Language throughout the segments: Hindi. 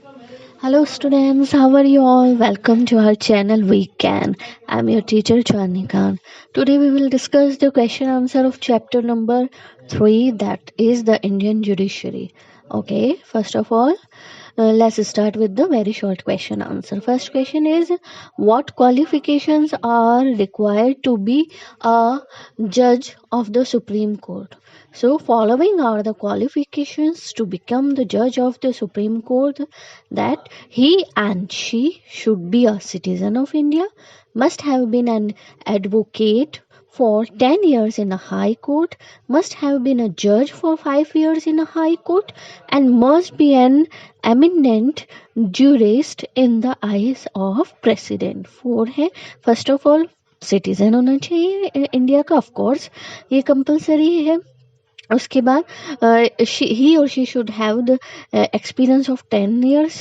Hello students, how are you all? Welcome to our channel We Can. I'm your teacher Chanika. Today we will discuss the question answer of chapter number 3, that is the Indian Judiciary. Okay, first of all, let's start with the very short question answer. First question is, what qualifications are required to be a judge of the Supreme Court? So, following are the qualifications to become the judge of the Supreme Court: that he and she should be a citizen of India, must have been an advocate for 10 years in a high court, must have been a judge for 5 years in a high court, and must be an eminent jurist in the eyes of president. 4 है, फर्स्ट ऑफ ऑल सिटीजन होना चाहिए इंडिया का, ऑफ कोर्स ये कंपलसरी है. उसके बाद ही और she should have the experience of 10 years.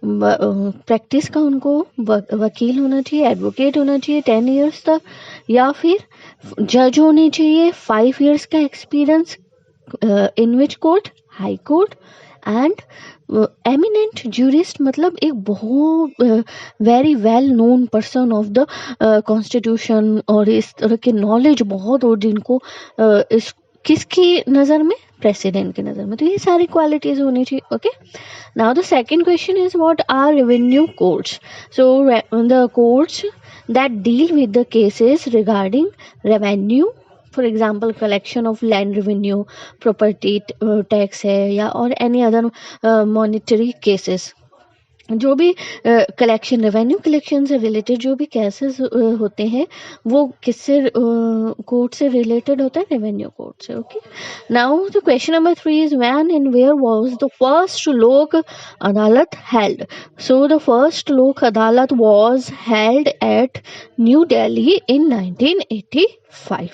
Practice का उनको वकील होना चाहिए, एडवोकेट होना चाहिए 10 years तक, या फिर जज होने चाहिए 5 years का experience. In which court? High court. And eminent jurist मतलब एक बहुत very well known person of the constitution, और इस तरह के नॉलेज बहुत हो जिनको इस किसकी नज़र में? प्रेसिडेंट की नज़र में. तो ये सारी क्वालिटीज होनी चाहिए. Okay, now the second question is, what are revenue courts? So the courts that deal with the cases regarding revenue, for example collection of land revenue, property tax है, या और any other monetary cases. जो भी कलेक्शन, रेवेन्यू कलेक्शन से रिलेटेड जो भी केसेस होते हैं वो किससे कोर्ट से रिलेटेड होता है? रेवेन्यू कोर्ट से. Okay, now the question number 3 is, when and where was the first Lok Adalat held? So the first Lok Adalat was held at New Delhi in 1985.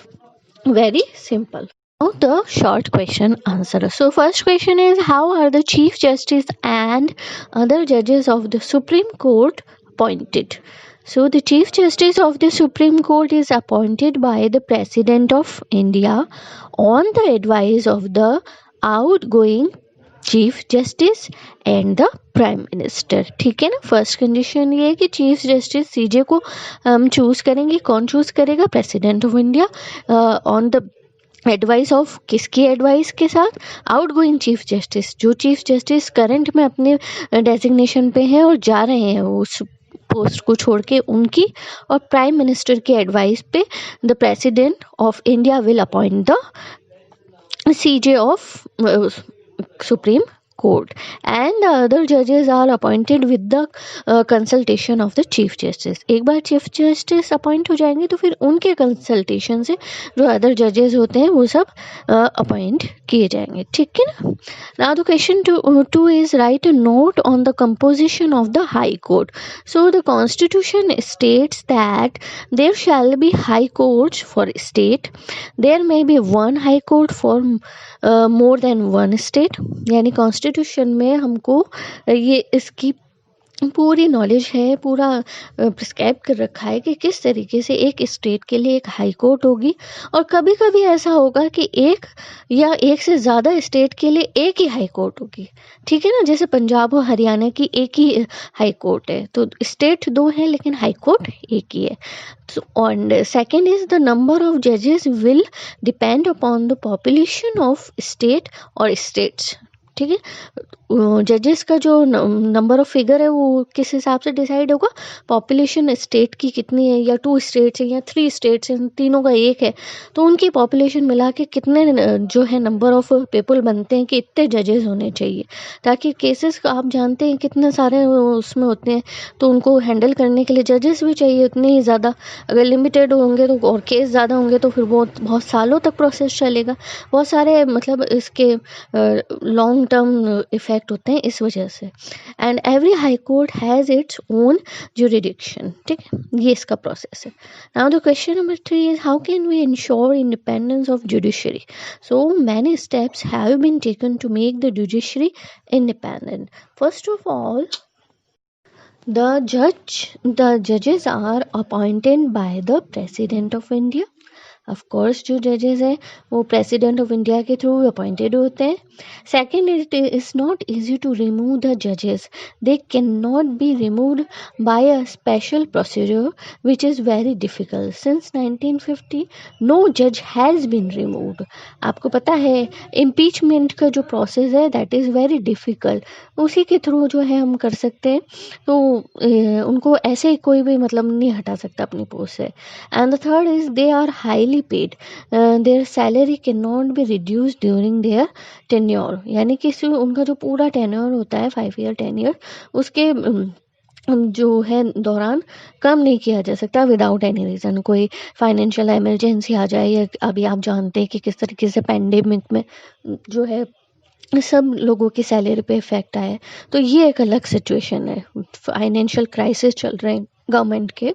Very simple. Now the short question answer. So first question is, how are the Chief Justice and other judges of the Supreme Court appointed? So the Chief Justice of the Supreme Court is appointed by the President of India on the advice of the outgoing chief justice and the prime minister. ठीक है ना. फर्स्ट कंडीशन ये है कि चीफ जस्टिस सीजे को हम चूज करेंगे. कौन चूज करेगा? President of India, on the advice of, किसकी एडवाइस के साथ? आउट गोइंग चीफ जस्टिस, जो चीफ जस्टिस करंट में अपने डेजिग्नेशन पे हैं और जा रहे हैं उस पोस्ट को छोड़ के, उनकी. और प्राइम मिनिस्टर की एडवाइस पे the president of India will appoint the CJ of Supreme Court, and the other judges are appointed with the consultation of the Chief Justice. एक बार Chief Justice अपॉइंट हो जाएंगे तो फिर उनके कंसल्टेशन से जो अदर जजेस होते हैं वो सब अपॉइंट किए जाएंगे. ठीक है ना. Now the question 2 is, write a note on the composition of the High Court. So the Constitution states that there shall be high courts for state. There may be one high court for more than one state. यानी कॉन्स्टिट्यूशन में हमको ये इसकी पूरी नॉलेज है, पूरा प्रिस्क्राइब कर रखा है कि किस तरीके से एक स्टेट के लिए एक हाई कोर्ट होगी, और कभी कभी ऐसा होगा कि एक या एक से ज़्यादा स्टेट के लिए एक ही हाई कोर्ट होगी. ठीक है ना. जैसे पंजाब और हरियाणा की एक ही हाई कोर्ट है, तो स्टेट दो है लेकिन हाई कोर्ट एक ही है. And second is, the number of judges will depend upon the population of state or states. ठीक है. जजेस का जो नंबर ऑफ फिगर है वो किस हिसाब से डिसाइड होगा? पॉपुलेशन स्टेट की कितनी है, या 2 स्टेट्स हैं या 3 स्टेट्स हैं, तीनों का एक है, तो उनकी पॉपुलेशन मिला के कितने जो है नंबर ऑफ पीपल बनते हैं कि इतने जजेस होने चाहिए, ताकि केसेस आप जानते हैं कितने सारे उसमें होते हैं, तो उनको हैंडल करने के लिए जजेस भी चाहिए उतने ही ज़्यादा. अगर लिमिटेड होंगे तो और केस ज़्यादा होंगे तो फिर बहुत सालों तक प्रोसेस चलेगा. बहुत सारे मतलब इसके लॉन्ग टर्म इफेक्ट होते हैं इस वजह से. And every high court has its own jurisdiction. ठीक है, ये इसका प्रोसेस है. Now the question number 3 is, how can we ensure independence of judiciary? So many steps have been taken to make the judiciary independent. First of all, the judges are appointed by the President of India. Of course जो जजेस हैं वो प्रेसिडेंट ऑफ इंडिया के थ्रू अपॉइंटेड होते हैं. Second, it is not easy to remove the जजेस. They can not be removed by a special procedure which is very difficult. Since 1950 no जज हैज़ बीन रिमूव्ड. आपको पता है इम्पीचमेंट का जो प्रोसेस है दैट इज़ वेरी डिफिकल्ट. उसी के थ्रू जो है हम कर सकते हैं. तो उनको ऐसे ही कोई भी मतलब नहीं हटा सकता अपनी पोस्ट से. And the third is they are highly paid. Their salary can not be reduce during their tenure. यानी कि उनका जो पूरा टेन्योर होता है 5 ईयर 10 ईयर उसके जो है दौरान कम नहीं किया जा सकता विदाउट एनी रीज़न. कोई फाइनेंशियल इमरजेंसी आ जाए या अभी आप जानते हैं कि किस तरीके से पेंडेमिक में जो है सब लोगों की सैलरी पे इफेक्ट आया है. तो ये एक अलग सिचुएशन है. फाइनेंशियल क्राइसिस चल रहे हैं गवर्नमेंट के,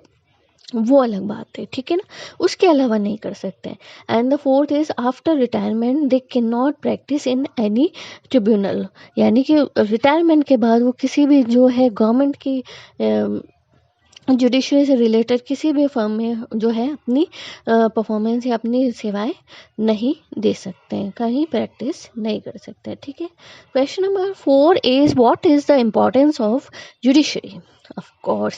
वो अलग बात है. ठीक है ना, उसके अलावा नहीं कर सकते. And the fourth is after retirement they can not practice in any tribunal. यानी कि रिटायरमेंट के बाद वो किसी भी जो है गवर्नमेंट की जुडिशरी से रिलेटेड किसी भी फर्म में जो है अपनी परफॉर्मेंस या अपनी सेवाएं नहीं दे सकते हैं, कहीं प्रैक्टिस नहीं कर सकते. ठीक है. Question number 4 is what is the importance of judiciary. Of course,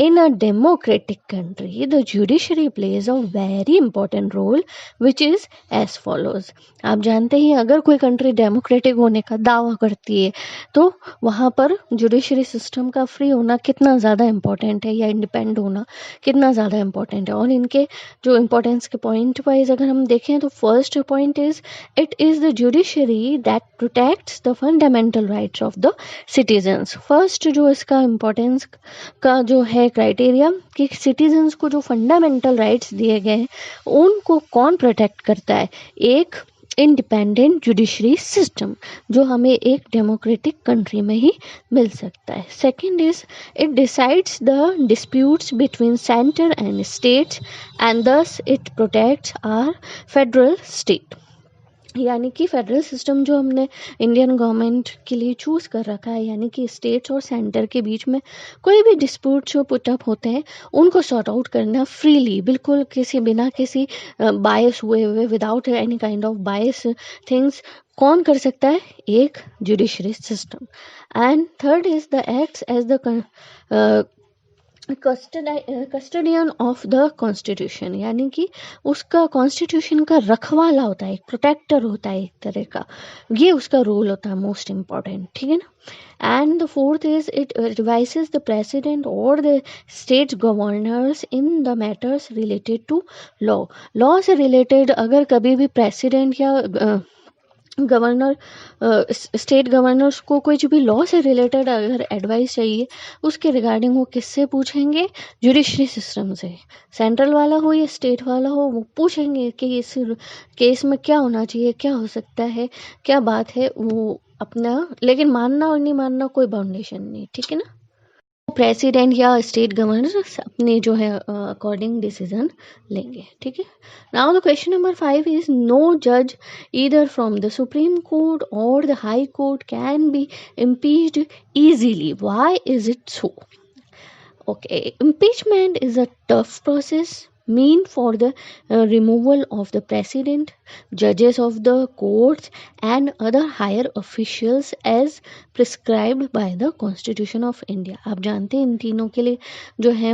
in a democratic country, the judiciary plays a very important role, which is as follows. आप जानते ही अगर कोई कंट्री डेमोक्रेटिक होने का दावा करती है तो वहाँ पर जुडिशरी सिस्टम का फ्री होना कितना ज़्यादा इम्पोर्टेंट है या इंडिपेंडेंट होना कितना ज़्यादा इम्पोर्टेंट है. और इनके जो इम्पोर्टेंस के पॉइंट वाइज अगर हम देखें तो first point is it is the judiciary that protects the fundamental rights of the citizens. First जो इसका इम्पोर्टेंस का जो है क्राइटेरिया कि सिटीजन्स को जो फंडामेंटल राइट्स दिए गए हैं उनको कौन प्रोटेक्ट करता है. एक इंडिपेंडेंट जुडिशरी सिस्टम जो हमें एक डेमोक्रेटिक कंट्री में ही मिल सकता है. Second is it decides the disputes between centre and states and thus it protects our federal state. यानी कि फेडरल सिस्टम जो हमने इंडियन गवर्नमेंट के लिए चूज़ कर रखा है, यानी कि स्टेट्स और सेंटर के बीच में कोई भी डिस्प्यूट जो पुटअप होते हैं उनको सॉर्ट आउट करना फ्रीली, बिल्कुल किसी बिना किसी बायस हुए without any kind of bias things कौन कर सकता है. एक judiciary system. And third is the acts as the custodian of the constitution. यानी कि उसका कॉन्स्टिट्यूशन का रखवाला होता है, एक प्रोटेक्टर होता है एक तरह का. ये उसका रोल होता है मोस्ट इम्पॉर्टेंट. ठीक है ना. And the fourth is it advises the president और the state governors in the matters related to law. Law से रिलेटेड अगर कभी भी प्रेसिडेंट या गवर्नर स्टेट गवर्नर्स को कुछ भी लॉ से रिलेटेड अगर एडवाइस चाहिए उसके रिगार्डिंग वो किससे पूछेंगे. जुडिशरी सिस्टम से. सेंट्रल वाला हो या स्टेट वाला हो वो पूछेंगे कि इस केस में क्या होना चाहिए, क्या हो सकता है, क्या बात है, वो अपना लेकिन मानना और नहीं मानना कोई बाउंडेशन नहीं. ठीक है ना. प्रेसिडेंट या स्टेट गवर्नर अपने जो है अकॉर्डिंग डिसीजन लेंगे. ठीक है. Now the question number 5 is no जज either from the supreme Court or the High Court can be impeached easily. Why is it so? Okay, impeachment is a tough process mean for the removal of the president, judges of the courts and other higher officials as prescribed by the constitution of India. आप जानते हैं इन तीनों के लिए जो है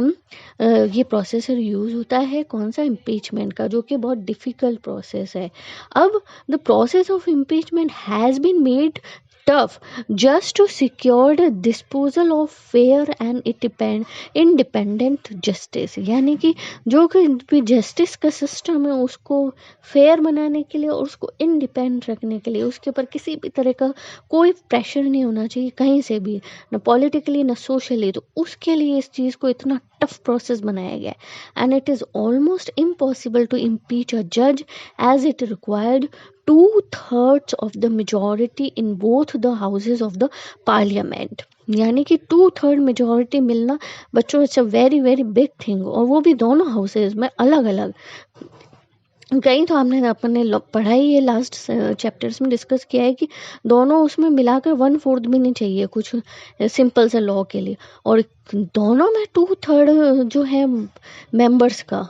ये प्रोसेसर यूज होता है कौन सा, इम्पीचमेंट का, जो कि बहुत डिफिकल्ट प्रोसेस है. अब the process of impeachment has been made tough just to secure the disposal of fair and independent justice. यानी कि जो भी जस्टिस का सिस्टम है उसको फेयर बनाने के लिए और उसको इंडिपेंडेंट रखने के लिए उसके ऊपर किसी भी तरह का कोई प्रेशर नहीं होना चाहिए कहीं से भी, ना पॉलिटिकली ना सोशली. तो उसके लिए इस चीज़ को इतना टफ प्रोसेस बनाया गया. And it is almost impossible to impeach a जज as it required 2/3 of the majority in both the houses of the parliament. यानी कि 2/3 मेजोरिटी मिलना बच्चों it's a very very big thing. और वो भी दोनों हाउसेज में अलग अलग. कहीं तो हमने अपने पढ़ाई ये लास्ट चैप्टर्स में डिस्कस किया है कि दोनों उसमें मिलाकर 1/4 भी नहीं चाहिए कुछ सिंपल से लॉ के लिए. और दोनों में 2/3 जो है मेंबर्स का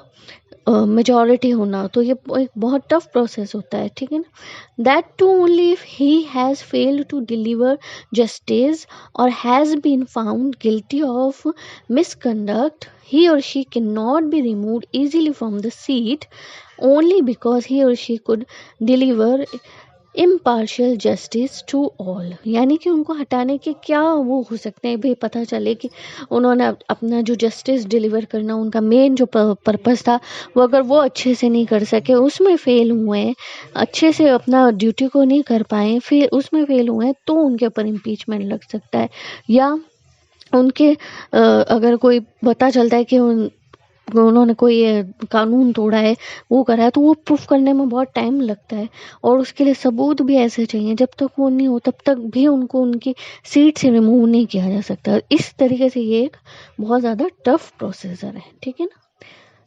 मेजॉरिटी होना, तो ये एक बहुत टफ प्रोसेस होता है, ठीक है ना। That too only if he has failed to deliver justice और has been found guilty of misconduct, he or she cannot be removed easily from the seat only because he or she could deliver impartial justice to all. यानी कि उनको हटाने के क्या वो हो सकते हैं भाई, पता चले कि उन्होंने अपना जो जस्टिस डिलीवर करना उनका मेन जो पर्पस था वो अगर वो अच्छे से नहीं कर सके, उसमें फेल हुए हैं, अच्छे से अपना ड्यूटी को नहीं कर पाए, फिर उसमें फेल हुए हैं, तो उनके ऊपर इम्पीचमेंट लग सकता है। या उनके अगर कोई पता चलता है कि उन्होंने कोई कानून तोड़ा है, वो करा है, तो वो प्रूफ करने में बहुत टाइम लगता है और उसके लिए सबूत भी ऐसे चाहिए, जब तक वो नहीं हो तब तक भी उनको उनकी सीट से रिमूव नहीं किया जा सकता। इस तरीके से ये एक बहुत ज़्यादा टफ प्रोसीजर है, ठीक है ना।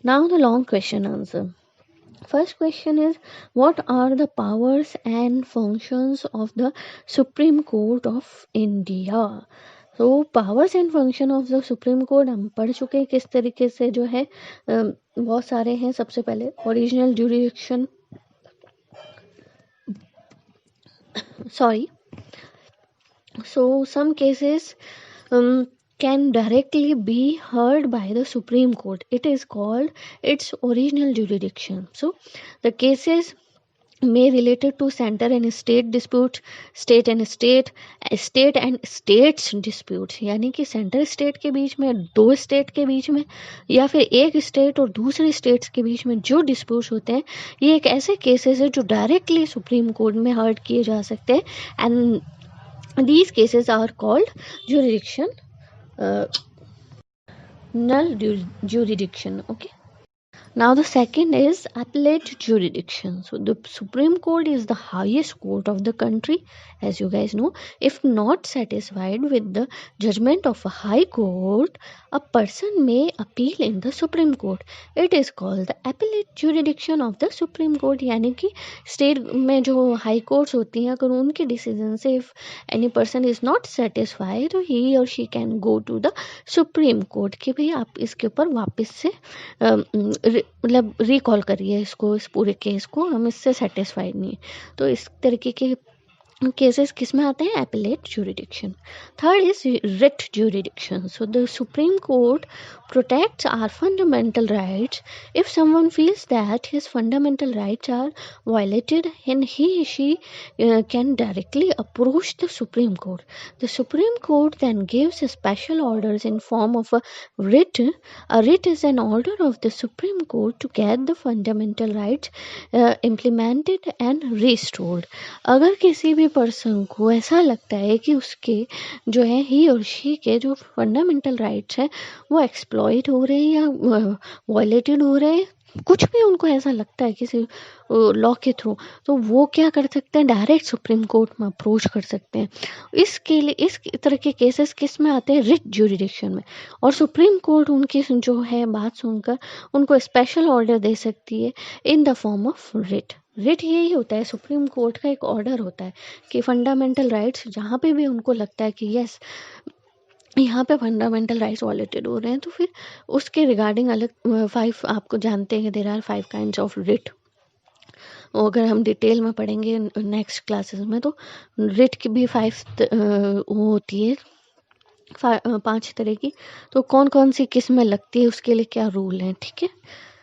Now the long question answer. First question is, what are the powers and functions of the Supreme Court of India? तो powers and function of the supreme court हम पढ़ चुके हैं किस तरीके से जो है, बहुत सारे हैं। सबसे पहले original jurisdiction, sorry, so some cases can directly be heard by the Supreme Court. It is called its original jurisdiction. So the cases may related to center and state disputes, state and states disputes, यानी कि सेंटर स्टेट के बीच में, दो स्टेट के बीच में, या फिर एक स्टेट और दूसरे स्टेट्स के बीच में जो डिस्प्यूट्स होते हैं, ये एक ऐसे केसेस है जो डायरेक्टली सुप्रीम कोर्ट में हर्ड किए जा सकते हैं। And these cases are called jurisdiction, null jurisdiction. Okay. Now the second is appellate jurisdiction. So the Supreme Court is the highest court of the country, as you guys know. If not satisfied with the judgment of a high court, a person may appeal in the Supreme Court. It is called the appellate jurisdiction of the Supreme Court. यानी कि स्टेट में जो हाई कोर्ट्स होती हैं, अगर उनके डिसीजन से if any person is not satisfied, तो ही और she can go to the supreme court कि भाई आप इसके ऊपर वापस से मतलब रिकॉल करिए इसको, इस पूरे केस को, हम इससे सेटिस्फाइड नहीं। तो इस तरीके के cases किस में आते हैं? appellate jurisdiction. Third is writ jurisdiction. So the Supreme Court protects our fundamental rights. If someone feels that his fundamental rights are violated, and she can directly approach the Supreme Court. The Supreme Court then gives special orders in form of a writ. A writ is an order of the Supreme Court to get the fundamental rights implemented and restored. अगर किसी भी पर्सन को ऐसा लगता है कि उसके जो है ही और शी के जो फंडामेंटल राइट्स हैं वो एक्सप्लॉइट हो रहे हैं या वायलेटेड हो रहे हैं, कुछ भी उनको ऐसा लगता है किसी लॉ के थ्रू, तो वो क्या कर सकते हैं? डायरेक्ट सुप्रीम कोर्ट में अप्रोच कर सकते हैं। इसके लिए इस तरह के केसेस किस में आते हैं? रिट ज्यूरिडिक्शन में। और सुप्रीम कोर्ट उनकी जो है बात सुनकर उनको स्पेशल ऑर्डर दे सकती है in the form of writ. Writ यही होता है, सुप्रीम कोर्ट का एक ऑर्डर होता है कि फंडामेंटल राइट्स जहाँ पे भी उनको लगता है कि यस यहाँ पे फंडामेंटल राइट्स वायलेटेड हो रहे हैं, तो फिर उसके रिगार्डिंग अलग 5, आपको जानते हैं there are 5 kinds of writ. अगर हम डिटेल में पढ़ेंगे नेक्स्ट क्लासेस में, तो रिट की भी 5 होती है, 5 तरह की। तो कौन कौन सी किस में लगती है, उसके लिए क्या रूल हैं, ठीक है।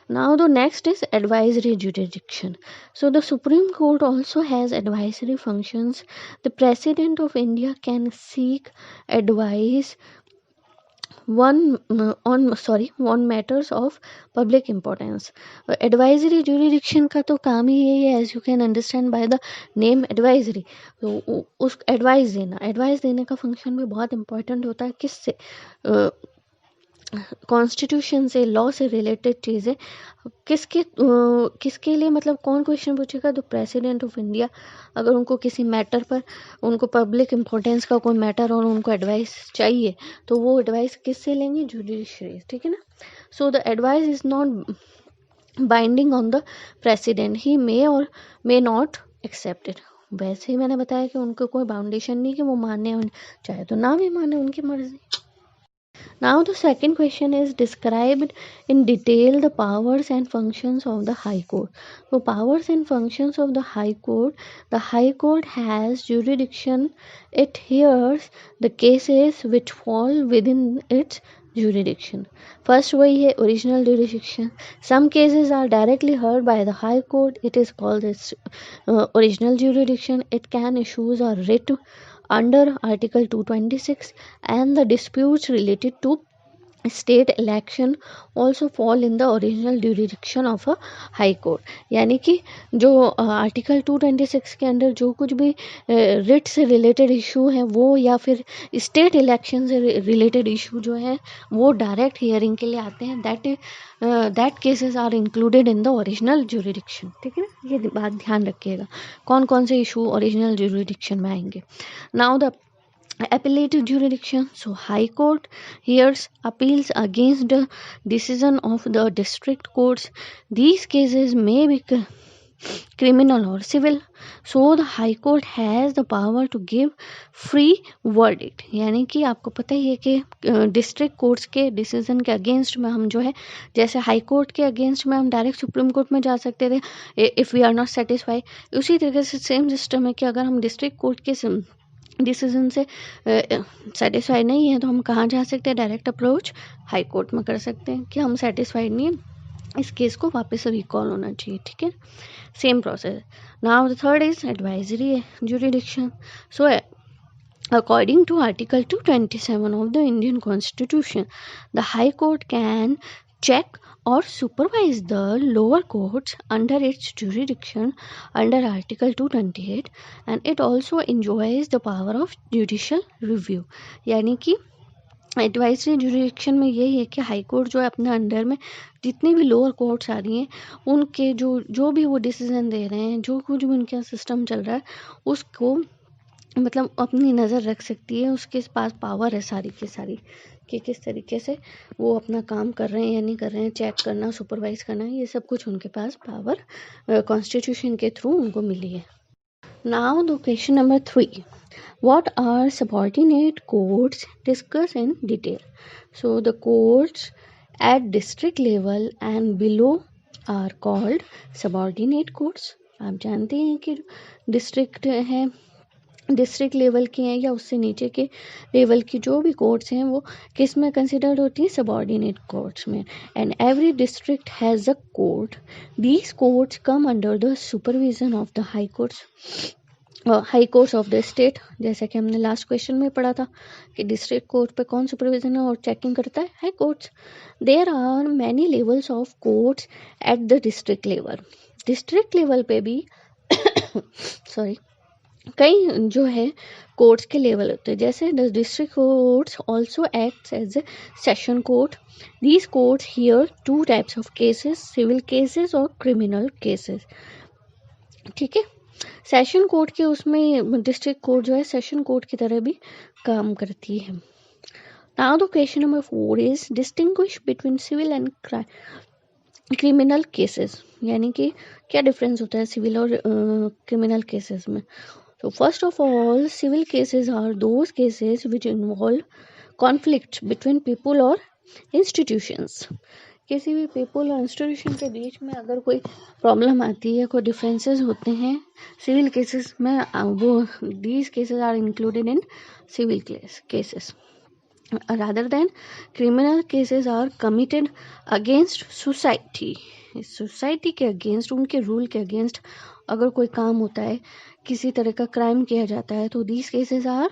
Now the next is advisory jurisdiction. So the Supreme Court also has advisory functions. The President of India can seek advice on matters of public importance. Advisory jurisdiction का तो काम ही यही है, as you can understand by the name advisory. तो उस एडवाइस देने का फंक्शन भी बहुत इंपॉर्टेंट होता है। किससे? कॉन्स्टिट्यूशन से, लॉ से रिलेटेड चीज़ें किसके लिए, मतलब कौन क्वेश्चन पूछेगा? तो प्रेसिडेंट ऑफ इंडिया, अगर उनको किसी मैटर पर, उनको पब्लिक इम्पोर्टेंस का कोई मैटर और उनको एडवाइस चाहिए, तो वो एडवाइस किससे लेंगे? जुडिशरी, ठीक है ना। So the advice is not binding on the president, he may or may not accept it. वैसे ही मैंने बताया कि उनको कोई बाउंडेशन नहीं कि वो माने, चाहे तो ना भी माने, उनकी मर्जी। Now the second question is described in detail the powers and functions of the High Court. So powers and functions of the High Court. The High Court has jurisdiction. It hears the cases which fall within its jurisdiction. First वही है original jurisdiction. Some cases are directly heard by the High Court. It is called its original jurisdiction. It can issue a writ under Article 226, and the disputes related to state election also fall in the original jurisdiction of a high court. यानी कि जो आर्टिकल 226 के अंदर जो कुछ भी रिट से रिलेटेड इशू है वो या फिर स्टेट इलेक्शन से रिलेटेड इशू जो है वो डायरेक्ट हियरिंग के लिए आते हैं. That cases are included in the original jurisdiction. ठीक है ना, ये बात ध्यान रखिएगा कौन कौन से इशू ओरिजिनल जुरिडिक्शन में आएंगे. Now the appellate jurisdiction. So high court hears appeals against the decision of the district courts. These cases may be criminal or civil. So the high court has the power to give free verdict. यानी कि आपको पता ही है कि डिस्ट्रिक्ट कोर्ट्स के डिसीजन के अगेंस्ट में हम जो है जैसे हाई कोर्ट के अगेंस्ट में हम डायरेक्ट सुप्रीम कोर्ट में जा सकते थे if we are not satisfy. उसी तरीके से सेम सिस्टम है कि अगर हम डिस्ट्रिक्ट कोर्ट के डिसीजन से सेटिस्फाई नहीं है तो हम कहाँ जा सकते हैं, डायरेक्ट अप्रोच हाई कोर्ट में कर सकते हैं कि हम सेटिस्फाइड नहीं है, इस केस को वापस से रिकॉल होना चाहिए. ठीक है, same process. Now the third is advisory jurisdiction. So according to article 227 of the Indian Constitution, the High Court can check or supervise the lower courts under its jurisdiction under article 228, and it also enjoys the power of judicial review. यानी कि एडवाइजरी जुरिडिक्शन में यही है कि हाई कोर्ट जो है अपने अंडर में जितनी भी लोअर कोर्ट्स आ रही हैं उनके जो भी वो डिसीजन दे रहे हैं, जो कुछ भी उनका सिस्टम चल रहा है उसको मतलब अपनी नज़र रख सकती है. उसके पास पावर है सारी की सारी कि किस तरीके से वो अपना काम कर रहे हैं या नहीं कर रहे हैं, चेक करना, सुपरवाइज करना, ये सब कुछ उनके पास पावर कॉन्स्टिट्यूशन के थ्रू उनको मिली है. Now the question number 3, what are subordinate courts? Discuss in detail. So the courts at district level and below are called subordinate courts. आप जानते हैं कि डिस्ट्रिक्ट है, डिस्ट्रिक्ट लेवल की हैं या उससे नीचे के लेवल की जो भी कोर्ट्स हैं वो किस में कंसिडर्ड होती हैं, सबॉर्डिनेट कोर्ट्स में. And every district has a court. These courts come under the supervision of the high courts of the state. जैसा कि हमने लास्ट क्वेश्चन में पढ़ा था कि डिस्ट्रिक्ट कोर्ट पे कौन सुपरविजन है और चेकिंग करता है, high courts. There are many levels of courts at the district level. District level पे भी सॉरी कई जो है कोर्ट्स के लेवल होते हैं. जैसे the district courts also acts as a session court. These courts hear 2 types of cases, civil cases और क्रिमिनल केसेस. ठीक है, सेशन कोर्ट के उसमें डिस्ट्रिक्ट कोर्ट जो है सेशन कोर्ट की तरह भी काम करती है. Now the question number 4 is distinguish between civil and criminal cases. यानी कि क्या डिफरेंस होता है सिविल और क्रिमिनल केसेस में. So first of all, civil cases are those cases which involve conflicts between people or institutions. किसी भी people और institution के बीच में अगर कोई प्रॉब्लम आती है, कोई डिफरेंसेस होते हैं सिविल केसेस में, वो these cases are included in civil cases. Rather than criminal cases are committed against society. Society के अगेंस्ट, उनके रूल के अगेंस्ट अगर कोई काम होता है, किसी तरह का क्राइम किया जाता है तो these cases are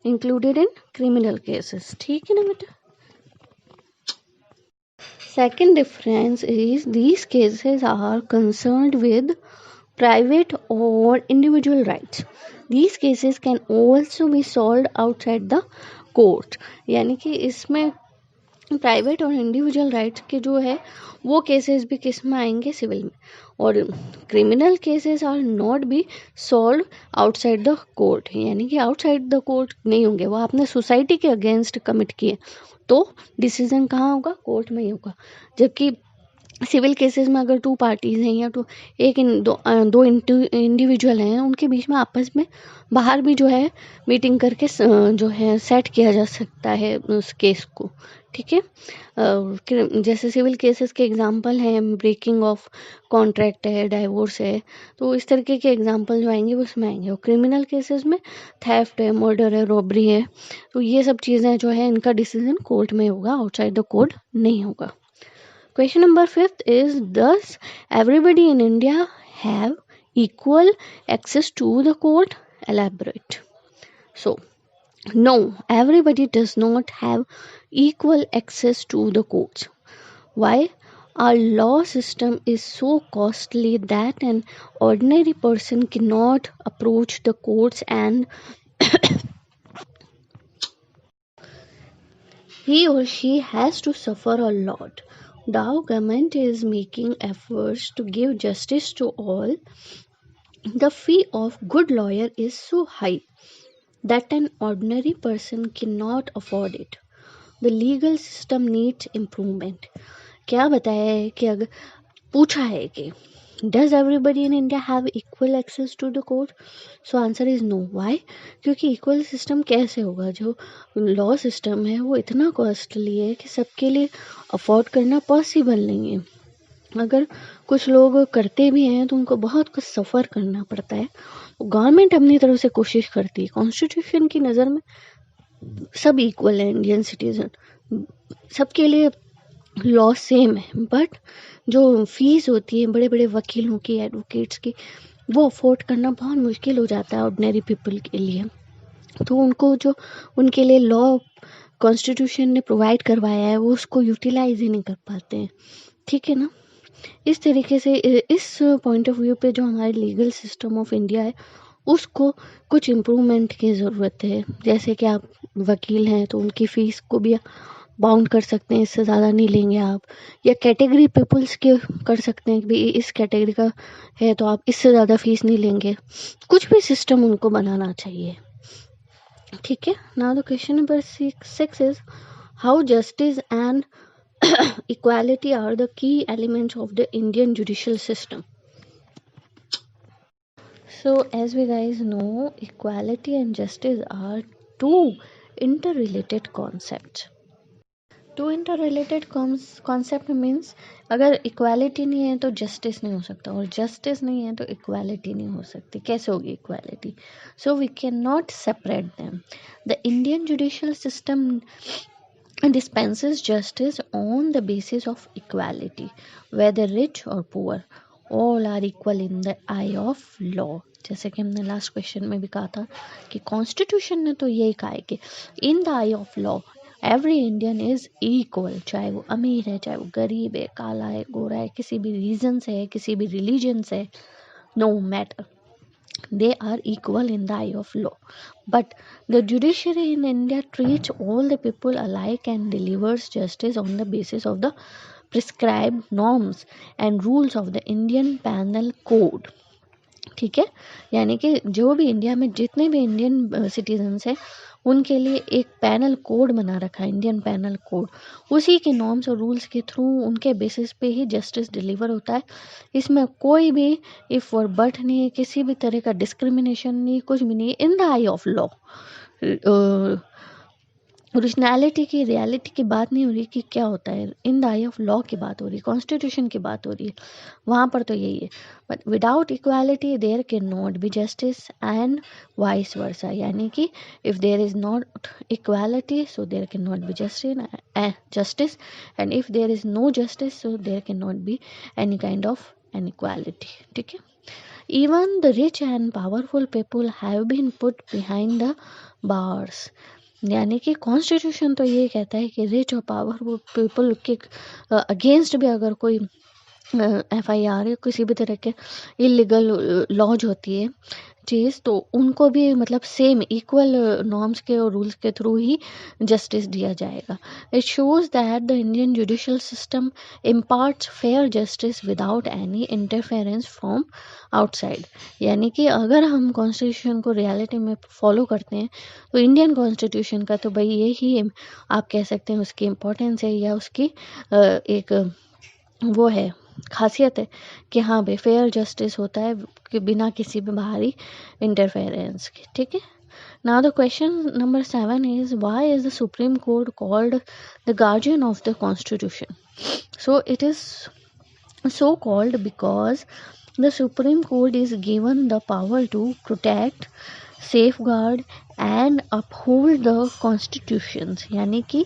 included in criminal cases. ठीक है ना बेटा. Second difference is these cases are concerned with private or individual rights. These cases can also be solved outside the court. यानी कि इसमें प्राइवेट और इंडिविजुअल राइट्स के जो है वो केसेस भी किस में आएंगे, सिविल में. और criminal cases are not be solve outside the court. यानी कि आउटसाइड द कोर्ट नहीं होंगे, वो आपने सोसाइटी के अगेंस्ट कमिट किए तो डिसीजन कहाँ होगा, कोर्ट में ही होगा. जबकि सिविल केसेस में अगर टू पार्टीज हैं या दो इंडिविजुअल हैं, उनके बीच में आपस में बाहर भी जो है मीटिंग करके जो है सेट किया जा सकता है उस केस को। ठीक है, जैसे सिविल केसेस के एग्जांपल हैं ब्रेकिंग ऑफ कॉन्ट्रैक्ट है, डाइवोर्स है, तो इस तरीके के एग्जांपल जो आएंगे वो उसमें आएंगे। और क्रिमिनल केसेस में थेफ्ट है, मर्डर है, रॉबरी है, तो ये सब चीज़ें जो है इनका डिसीजन कोर्ट में होगा, आउटसाइड द कोर्ट नहीं होगा। Question number 5 is, does everybody in India have equal access to the court? Elaborate. So, no, everybody does not have equal access to the courts. Why? Our law system is so costly that an ordinary person cannot approach the courts, and he or she has to suffer a lot. The government is making efforts to give justice to all. The fee of good lawyer is so high that an ordinary person cannot afford it. The legal system needs improvement. क्या बताया है कि अगर पूछा है कि does everybody in India have equal access to the court, so answer is no. Why? क्योंकि इक्वल सिस्टम कैसे होगा, जो लॉ सिस्टम है वो इतना कॉस्टली है कि सबके लिए अफोर्ड करना पॉसिबल नहीं है। अगर कुछ लोग करते भी हैं तो उनको बहुत कुछ सफ़र करना पड़ता है। गवर्नमेंट अपनी तरफ से कोशिश करती है, कॉन्स्टिट्यूशन की नज़र में सब इक्वल है, इंडियन सिटीजन सबके लिए लॉ सेम है, बट जो फीस होती है बड़े बड़े वकीलों की, एडवोकेट्स की, वो अफोर्ड करना बहुत मुश्किल हो जाता है ऑर्डिनरी पीपल के लिए। तो उनको जो उनके लिए लॉ कॉन्स्टिट्यूशन ने प्रोवाइड करवाया है वो उसको यूटिलाइज ही नहीं कर पाते हैं। ठीक है ना? इस तरीके से इस पॉइंट ऑफ व्यू पे जो हमारे लीगल सिस्टम ऑफ इंडिया है उसको कुछ इम्प्रूवमेंट की ज़रूरत है। जैसे कि आप वकील हैं तो उनकी फ़ीस को भी बाउंड कर सकते हैं, इससे ज़्यादा नहीं लेंगे आप, या कैटेगरी पीपल्स के कर सकते हैं कि भाई इस कैटेगरी का है तो आप इससे ज़्यादा फीस नहीं लेंगे। कुछ भी सिस्टम उनको बनाना चाहिए। ठीक है, now the question number 6 is, how justice and equality are the key elements of the Indian judicial system. So, as we guys know, equality and justice are two interrelated concepts. Two interrelated concept means अगर इक्वालिटी नहीं है तो जस्टिस नहीं हो सकता, और जस्टिस नहीं है तो इक्वालिटी नहीं हो सकती। कैसे होगी equality? So we can not separate them. The Indian judicial system dispenses justice on the basis of equality, whether rich or poor, all are equal in the eye of law. जैसे कि हमने लास्ट क्वेश्चन में भी कहा था कि कॉन्स्टिट्यूशन ने तो यही कहा है कि in the I of law every Indian is equal, चाहे वो अमीर है, चाहे वो गरीब है, काला है, गोरा है, किसी भी रीजन से है, किसी भी रिलीजन से, no matter, they are equal in the eye of law. But the judiciary in India treats all the people alike and delivers justice on the basis of the prescribed norms and rules of the Indian Penal Code. ठीक है, यानी कि जो भी इंडिया में जितने भी इंडियन सिटीजन्स हैं उनके लिए एक पैनल कोड बना रखा है, इंडियन पैनल कोड। उसी के नॉर्म्स और रूल्स के थ्रू उनके बेसिस पे ही जस्टिस डिलीवर होता है। इसमें कोई भी इफ और बट नहीं, किसी भी तरह का डिस्क्रिमिनेशन नहीं, कुछ भी नहीं, in the I of law. Originality की, रियलिटी की बात नहीं हो रही कि क्या होता है, in the I of law की बात हो रही है, कॉन्स्टिट्यूशन की बात हो रही है, वहाँ पर तो यही है। But without equality there can not be justice and vice versa, यानी कि if there is not equality so there can not be justice and if there is no justice so there can not be any kind of inequality. ठीक है, even the rich and powerful people have been put behind the bars, यानी कि कॉन्स्टिट्यूशन तो ये कहता है कि रिच और पावरफुल पीपल के अगेंस्ट भी अगर कोई एफआईआर या किसी भी तरह के इलीगल लॉज होती है चीज़, तो उनको भी मतलब सेम इक्वल नॉर्म्स के और रूल्स के थ्रू ही जस्टिस दिया जाएगा। It shows that the Indian judicial system imparts fair justice without any interference from outside, यानी कि अगर हम कॉन्स्टिट्यूशन को रियलिटी में फॉलो करते हैं तो इंडियन कॉन्स्टिट्यूशन का तो भाई यही आप कह सकते हैं उसकी इम्पोर्टेंस है या उसकी एक वो है, खासियत है कि हाँ भाई फेयर जस्टिस होता है कि बिना किसी भी बाहरी इंटरफेरेंस के, ठीक है। Now the question number 7 is why is the supreme court called the guardian of the constitution? So it is so called because the Supreme Court is given the power to protect, safeguard and uphold the constitutions. यानी कि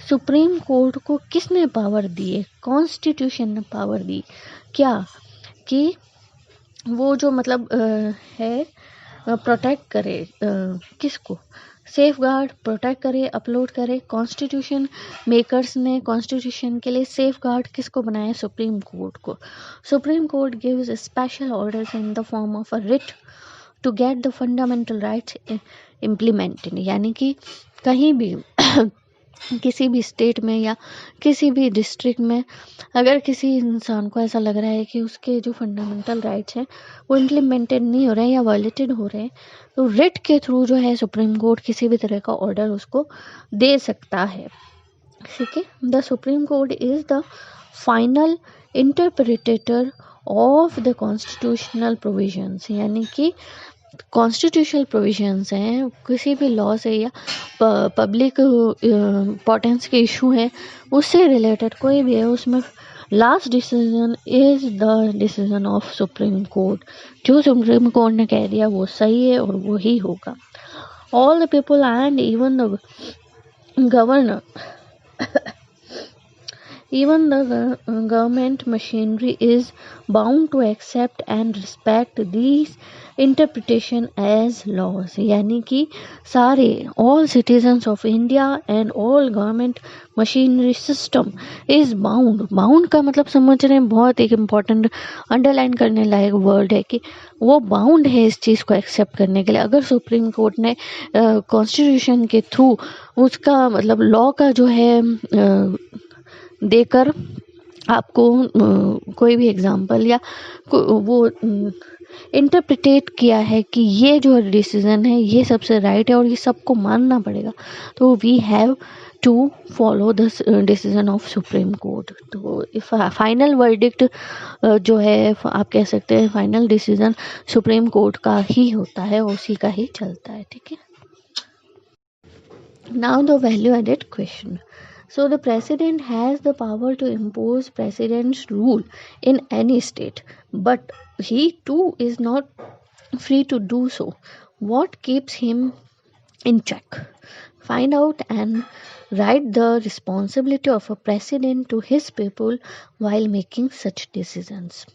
सुप्रीम कोर्ट को किसने पावर दी है? कॉन्स्टिट्यूशन ने पावर दी। क्या कि वो जो मतलब है प्रोटेक्ट करे किसको? सेफ गार्ड, प्रोटेक्ट करे, अपलोड करे। कॉन्स्टिट्यूशन मेकर्स ने कॉन्स्टिट्यूशन के लिए सेफ गार्ड किसको बनाया? सुप्रीम कोर्ट को। Supreme court gives special orders in the form of a writ to get the fundamental rights implemented. यानी कि कहीं भी किसी भी स्टेट में या किसी भी डिस्ट्रिक्ट में अगर किसी इंसान को ऐसा लग रहा है कि उसके जो फंडामेंटल राइट्स हैं वो इम्प्लीमेंटेड नहीं हो रहे हैं या वायलेटेड हो रहे हैं, तो रिट के थ्रू जो है सुप्रीम कोर्ट किसी भी तरह का ऑर्डर उसको दे सकता है, ठीक है। The supreme Court is the final interpreter of the constitutional provisions. यानी कि कॉन्स्टिट्यूशनल प्रोविजंस हैं, किसी भी लॉ से या पब्लिक इम्पोर्टेंस के इशू हैं उससे रिलेटेड कोई भी है, उसमें last decision is the decision of supreme court. जो सुप्रीम कोर्ट ने कह दिया वो सही है और वो ही होगा। All the people and even the governor even the government machinery is bound to accept and respect these interpretation as laws। यानी कि सारे all citizens of India and all government machinery system is bound का मतलब समझ रहे हैं, बहुत एक इम्पॉर्टेंट अंडरलाइन करने लायक वर्ड है कि वो बाउंड है इस चीज़ को एक्सेप्ट करने के लिए। अगर सुप्रीम कोर्ट ने कॉन्स्टिट्यूशन के थ्रू उसका मतलब लॉ का जो है देकर आपको कोई भी एग्जांपल या वो इंटरप्रिटेट किया है कि ये जो डिसीजन है ये सबसे राइट है और ये सबको मानना पड़ेगा, तो we have to follow the decision of supreme court. तो फाइनल वर्डिक्ट जो है आप कह सकते हैं फाइनल डिसीजन सुप्रीम कोर्ट का ही होता है, उसी का ही चलता है, ठीक है। Now the value added question. So the president has the power to impose president's rule in any state, but he too is not free to do so. What keeps him in check? Find out and write the responsibility of a president to his people while making such decisions.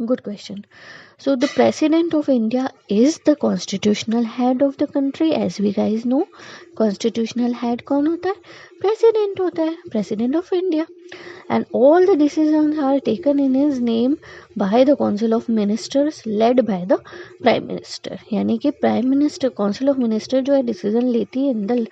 Good question. So the president of India is the constitutional head of the country. As we guys know, constitutional head कौन होता है? President होता है, President of India. And all the decisions are taken in his name by the Council of Ministers led by the Prime Minister. यानी कि Prime Minister, Council of Minister जो है decision लेती है in the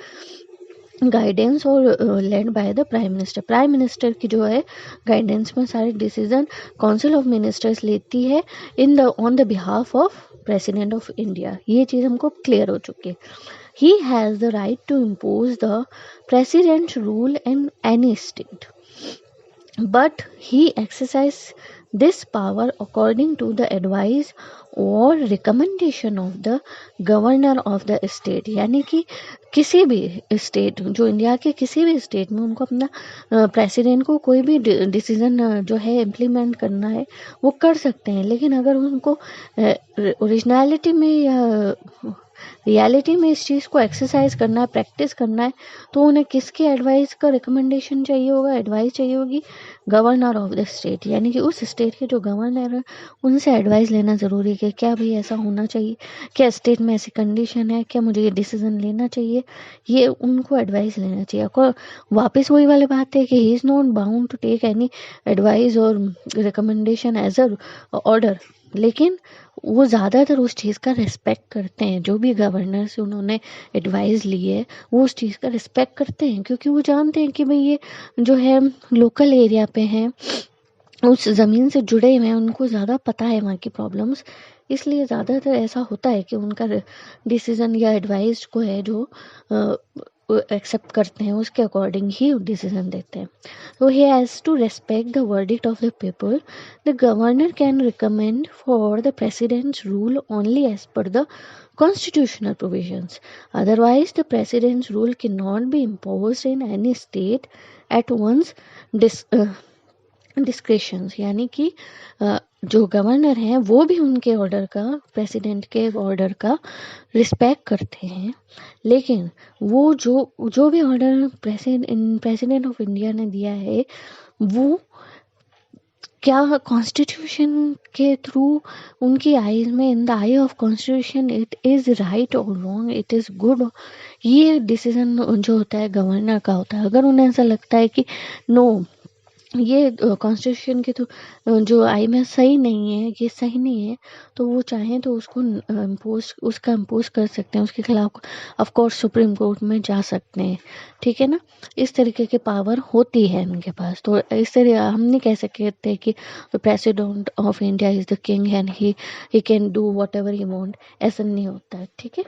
गाइडेंस और led by the prime minister. Prime minister की जो है गाइडेंस में सारे डिसीजन काउंसिल ऑफ मिनिस्टर्स लेती है in the on the behalf of president of India. ये चीज़ हमको क्लियर हो चुकी है। He has the right to impose the president rule in any state, but he exercise this power according to the advice or recommendation of the governor of the state। यानी कि किसी भी स्टेट जो इंडिया के किसी भी स्टेट में उनको अपना प्रेसिडेंट को कोई भी डिसीजन जो है इम्प्लीमेंट करना है वो कर सकते हैं, लेकिन अगर उनको ओरिजिनलिटी में या रियलिटी में इस चीज़ को एक्सरसाइज करना है, प्रैक्टिस करना है, तो उन्हें किसके एडवाइस का रिकमेंडेशन चाहिए होगा? एडवाइस चाहिए होगी गवर्नर ऑफ द स्टेट। यानी कि उस स्टेट के जो गवर्नर है उनसे एडवाइस लेना ज़रूरी है कि क्या भाई ऐसा होना चाहिए, क्या स्टेट में ऐसी कंडीशन है, क्या मुझे ये डिसीजन लेना चाहिए, ये उनको एडवाइस लेना चाहिए। वापस वही वाली बात है कि he is not bound to take any advice और रिकमेंडेशन एज अ ऑर्डर, लेकिन वो ज़्यादातर उस चीज़ का रिस्पेक्ट करते हैं। जो भी गवर्नर से उन्होंने एडवाइस ली है वो उस चीज़ का रिस्पेक्ट करते हैं, क्योंकि वो जानते हैं कि भाई ये जो है लोकल एरिया पे हैं, उस ज़मीन से जुड़े हुए हैं, उनको ज़्यादा पता है वहाँ की प्रॉब्लम्स, इसलिए ज़्यादातर ऐसा होता है कि उनका डिसीज़न या एडवाइस को है जो एक्सेप्ट करते हैं उसके अकॉर्डिंग ही डिसीजन देते हैं. So he has to respect the verdict of the people. The governor can recommend for the president's rule only as per the constitutional provisions. Otherwise, the president's rule cannot be imposed in any state at one's discretion. यानी कि जो गवर्नर हैं वो भी उनके ऑर्डर का, प्रेसिडेंट के ऑर्डर का रिस्पेक्ट करते हैं, लेकिन वो जो भी ऑर्डर प्रेसिडेंट ऑफ इंडिया ने दिया है वो क्या कॉन्स्टिट्यूशन के थ्रू उनकी आईज में, in the I of constitution, it is right और रॉन्ग, इट इज़ गुड, ये डिसीजन जो होता है गवर्नर का होता है. अगर उन्हें ऐसा लगता है कि नो, ये कॉन्स्टिट्यूशन के तो जो आई में सही नहीं है, ये सही नहीं है, तो वो चाहें तो उसको इम्पोज कर सकते हैं, उसके खिलाफ ऑफ कोर्स सुप्रीम कोर्ट में जा सकते हैं. ठीक है ना. इस तरीके की पावर होती है उनके पास. तो इस तरह हम नहीं कह सकते कि the president of India is the king and he can do what ever he want. ऐसा नहीं होता है. ठीक है.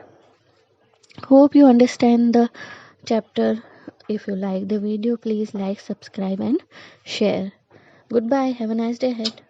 Hope you understand the chapter. If you like the video, please like, subscribe and share. Goodbye. Have a nice day ahead.